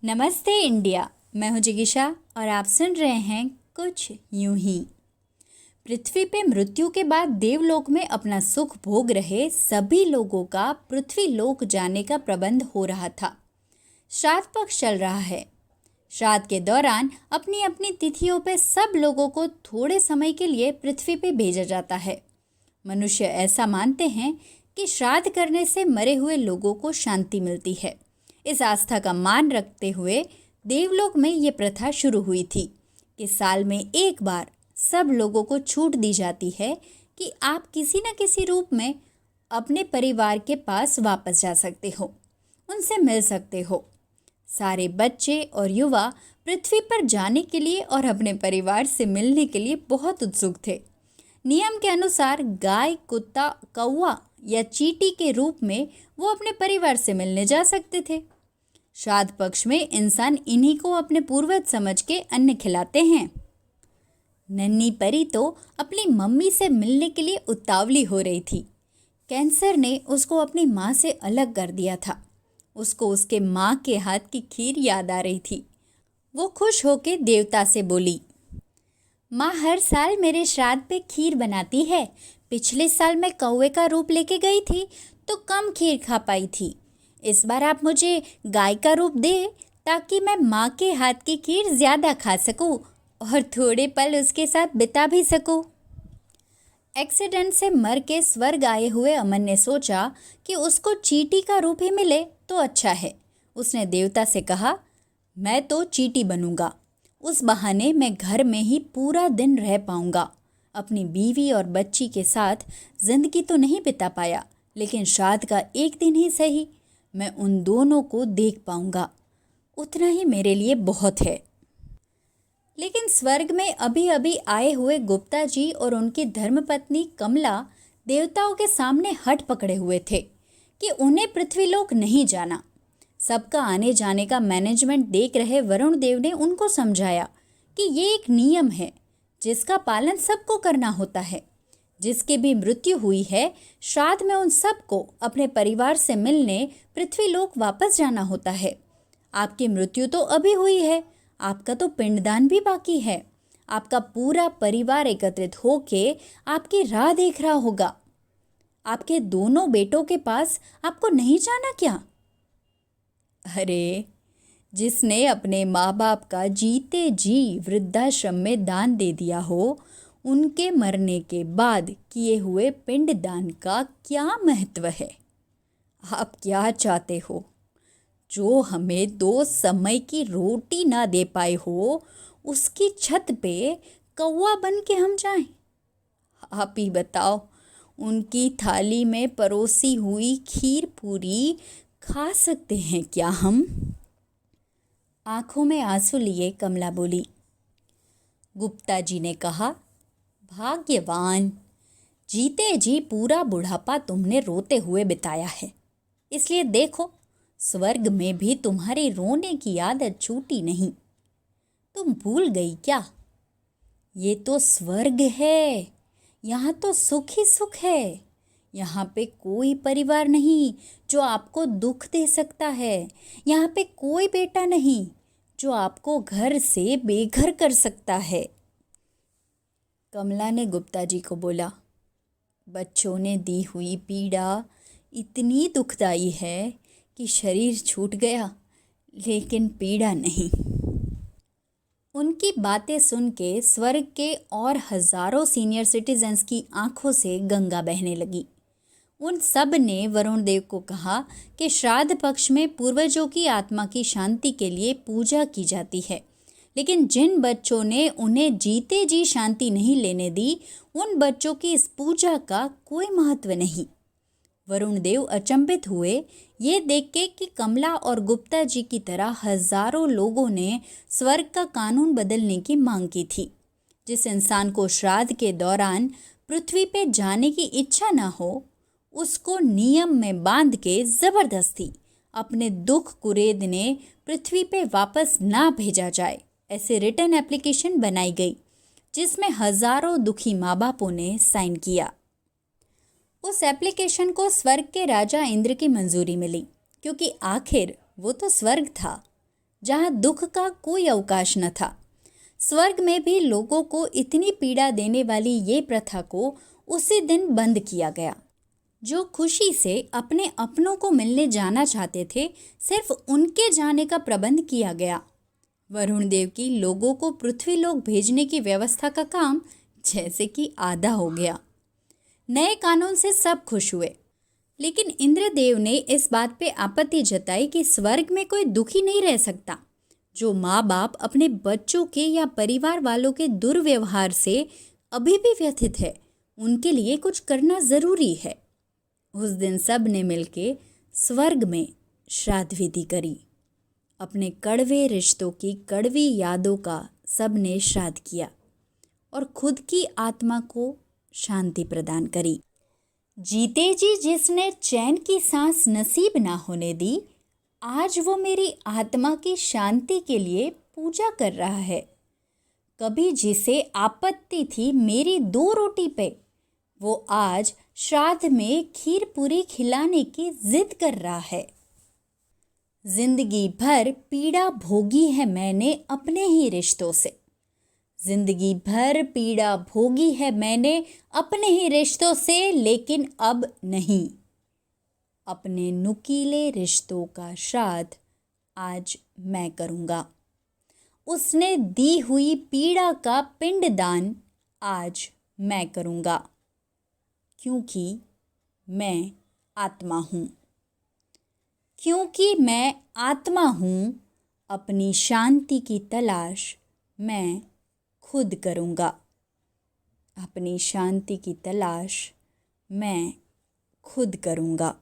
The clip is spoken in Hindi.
नमस्ते इंडिया। मैं हूं जिगीशा और आप सुन रहे हैं कुछ यूं ही। पृथ्वी पे मृत्यु के बाद देवलोक में अपना सुख भोग रहे सभी लोगों का पृथ्वी लोक जाने का प्रबंध हो रहा था। श्राद्ध पक्ष चल रहा है। श्राद्ध के दौरान अपनी अपनी तिथियों पे सब लोगों को थोड़े समय के लिए पृथ्वी पे भेजा जाता है। मनुष्य ऐसा मानते हैं कि श्राद्ध करने से मरे हुए लोगों को शांति मिलती है। इस आस्था का मान रखते हुए देवलोक में ये प्रथा शुरू हुई थी कि साल में एक बार सब लोगों को छूट दी जाती है कि आप किसी न किसी रूप में अपने परिवार के पास वापस जा सकते हो, उनसे मिल सकते हो। सारे बच्चे और युवा पृथ्वी पर जाने के लिए और अपने परिवार से मिलने के लिए बहुत उत्सुक थे। नियम के अनुसार गाय, कुत्ता, कौवा या चींटी के रूप में वो अपने परिवार से मिलने जा सकते थे। श्राद्ध पक्ष में इंसान इन्हीं को अपने पूर्वज समझ के अन्न खिलाते हैं। नन्ही परी तो अपनी मम्मी से मिलने के लिए उतावली हो रही थी। कैंसर ने उसको अपनी माँ से अलग कर दिया था। उसको उसके माँ के हाथ की खीर याद आ रही थी। वो खुश होके देवता से बोली, माँ हर साल मेरे श्राद्ध पे खीर बनाती है। पिछले साल मैं कौवे का रूप लेके गई थी तो कम खीर खा पाई थी। इस बार आप मुझे गाय का रूप दे ताकि मैं माँ के हाथ की खीर ज़्यादा खा सकूं और थोड़े पल उसके साथ बिता भी सकूं। एक्सीडेंट से मर के स्वर्ग आए हुए अमन ने सोचा कि उसको चींटी का रूप ही मिले तो अच्छा है। उसने देवता से कहा, मैं तो चींटी बनूंगा। उस बहाने मैं घर में ही पूरा दिन रह पाऊंगा। अपनी बीवी और बच्ची के साथ जिंदगी तो नहीं बिता पाया, लेकिन श्राद्ध का एक दिन ही सही मैं उन दोनों को देख पाऊंगा। उतना ही मेरे लिए बहुत है। लेकिन स्वर्ग में अभी अभी आए हुए गुप्ता जी और उनकी धर्मपत्नी कमला देवताओं के सामने हट पकड़े हुए थे कि उन्हें पृथ्वीलोक नहीं जाना। सबका आने जाने का मैनेजमेंट देख रहे वरुण देव ने उनको समझाया कि ये एक नियम है जिसका पालन सबको करना होता है। जिसकी भी मृत्यु हुई है, श्राद्ध में उन सबको अपने परिवार से मिलने पृथ्वीलोक वापस जाना होता है। आपकी मृत्यु तो अभी हुई है, आपका तो पिंडदान भी बाकी है। आपका पूरा परिवार एकत्रित होके आपकी राह देख रहा होगा। आपके दोनों बेटों के पास आपको नहीं जाना क्या? अरे, जिसने अपने माँ बाप का जीते जी वृद्धाश्रम में दान दे दिया हो, उनके मरने के बाद किए हुए पिंडदान का क्या महत्व है? आप क्या चाहते हो? जो हमें 2 समय की रोटी ना दे पाए हो, उसकी छत पे कौवा बन के हम जाएं? आप ही बताओ, उनकी थाली में परोसी हुई खीर पूरी खा सकते हैं क्या हम? आंखों में आंसू लिए कमला बोली। गुप्ता जी ने कहा, भाग्यवान, जीते जी पूरा बुढ़ापा तुमने रोते हुए बिताया है, इसलिए देखो स्वर्ग में भी तुम्हारी रोने की आदत छूटी नहीं। तुम भूल गई क्या? ये तो स्वर्ग है, यहाँ तो सुख ही सुख है। यहाँ पे कोई परिवार नहीं जो आपको दुख दे सकता है। यहाँ पे कोई बेटा नहीं जो आपको घर से बेघर कर सकता है। कमला ने गुप्ता जी को बोला, बच्चों ने दी हुई पीड़ा इतनी दुखदाई है कि शरीर छूट गया, लेकिन पीड़ा नहीं। उनकी बातें सुन के स्वर्ग के और हजारों सीनियर सिटीजन्स की आंखों से गंगा बहने लगी। उन सब ने वरुण देव को कहा कि श्राद्ध पक्ष में पूर्वजों की आत्मा की शांति के लिए पूजा की जाती है, लेकिन जिन बच्चों ने उन्हें जीते जी शांति नहीं लेने दी, उन बच्चों की इस पूजा का कोई महत्व नहीं। वरुण देव अचंभित हुए ये देख के कि कमला और गुप्ता जी की तरह हजारों लोगों ने स्वर्ग का कानून बदलने की मांग की थी। जिस इंसान को श्राद्ध के दौरान पृथ्वी पे जाने की इच्छा ना हो, उसको नियम में बांध के जबरदस्ती अपने दुख कुरेदने पृथ्वी पे वापस ना भेजा जाए, ऐसे रिटर्न एप्लीकेशन बनाई गई, जिसमें हजारों दुखी माँ बापों ने साइन किया। उस एप्लीकेशन को स्वर्ग के राजा इंद्र की मंजूरी मिली, क्योंकि आखिर वो तो स्वर्ग था जहाँ दुख का कोई अवकाश न था। स्वर्ग में भी लोगों को इतनी पीड़ा देने वाली ये प्रथा को उसी दिन बंद किया गया। जो खुशी से अपने अपनों को मिलने जाना चाहते थे, सिर्फ उनके जाने का प्रबंध किया गया। वरुण देव की लोगों को पृथ्वीलोक भेजने की व्यवस्था का काम जैसे कि आधा हो गया। नए कानून से सब खुश हुए, लेकिन इंद्रदेव ने इस बात पे आपत्ति जताई कि स्वर्ग में कोई दुखी नहीं रह सकता। जो माँ बाप अपने बच्चों के या परिवार वालों के दुर्व्यवहार से अभी भी व्यथित है, उनके लिए कुछ करना जरूरी है। उस दिन सब ने मिलके स्वर्ग में श्राद्ध विधि करी। अपने कड़वे रिश्तों की कड़वी यादों का सब ने श्राद्ध किया और खुद की आत्मा को शांति प्रदान करी। जीते जी जिसने चैन की सांस नसीब ना होने दी, आज वो मेरी आत्मा की शांति के लिए पूजा कर रहा है। कभी जिसे आपत्ति थी मेरी 2 रोटी पे, वो आज श्राद्ध में खीर पूरी खिलाने की जिद कर रहा है। जिंदगी भर पीड़ा भोगी है मैंने अपने ही रिश्तों से। जिंदगी भर पीड़ा भोगी है मैंने अपने ही रिश्तों से, लेकिन अब नहीं। अपने नुकीले रिश्तों का श्राद्ध आज मैं करूँगा। उसने दी हुई पीड़ा का पिंडदान आज मैं करूँगा, क्योंकि मैं आत्मा हूँ। क्योंकि मैं आत्मा हूँ, अपनी शांति की तलाश मैं खुद करूँगा। अपनी शांति की तलाश मैं खुद करूँगा।